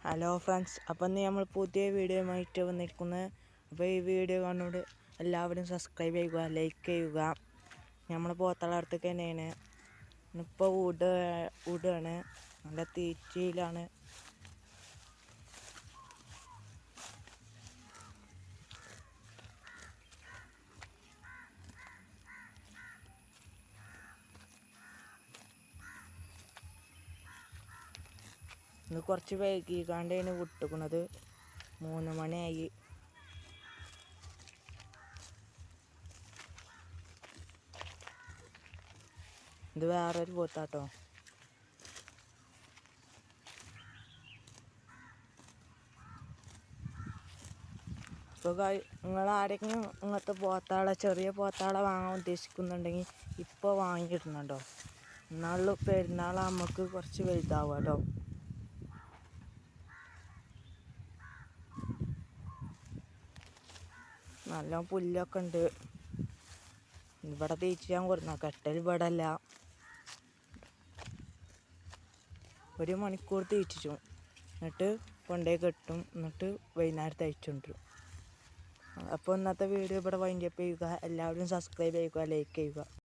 Hello friends, അപ്പം ഇന്ന് നമ്മൾ പുതിയ വീഡിയോയുമായിട്ട് വന്നിരിക്കുന്നത്. അപ്പോൾ ഈ വീഡിയോ കാണുന്നതോട് എല്ലാവരും സബ്സ്ക്രൈബ് ചെയ്യുക, ലൈക്ക് ചെയ്യുക. നമ്മൾ പോത്തളർത്തേക്ക് തന്നെയാണ്. ഇപ്പോൾ വിടുകയാണ്, നല്ല തീറ്റയിലാണ്. ഇന്ന് കുറച്ച് വൈകിക്കാണ്ടാണ് വിട്ടുക്കുന്നത്. 3 മണിയായി. ഇത് വേറൊരു പോത്താട്ടോ. ഇപ്പോൾ നിങ്ങൾ ആരെങ്കിലും ഇങ്ങനത്തെ പോത്താളെ, ചെറിയ പോത്താളെ വാങ്ങാൻ ഉദ്ദേശിക്കുന്നുണ്ടെങ്കിൽ ഇപ്പോൾ വാങ്ങിയിടുന്നുണ്ടോ. എന്നാലും പെരുന്നാൾ നമുക്ക് കുറച്ച് വലുതാവുക കേട്ടോ. നല്ല പുല്ലൊക്കെ ഉണ്ട്. ഇവിടെ തീറ്റാൻ കൊടുക്കുന്ന കെട്ടൽ ഇവിടെ അല്ല. 1 മണിക്കൂർ തീറ്റിച്ചു, എന്നിട്ട് കൊണ്ടുപോയി കെട്ടും, എന്നിട്ട് വൈകുന്നേരത്തെ അയച്ചുകൊണ്ടിരും. അപ്പോൾ ഇന്നത്തെ വീഡിയോ ഇവിടെ വൈൻഡപ്പ് ചെയ്യുക. എല്ലാവരും സബ്സ്ക്രൈബ് ചെയ്യുക, ലൈക്ക് ചെയ്യുക.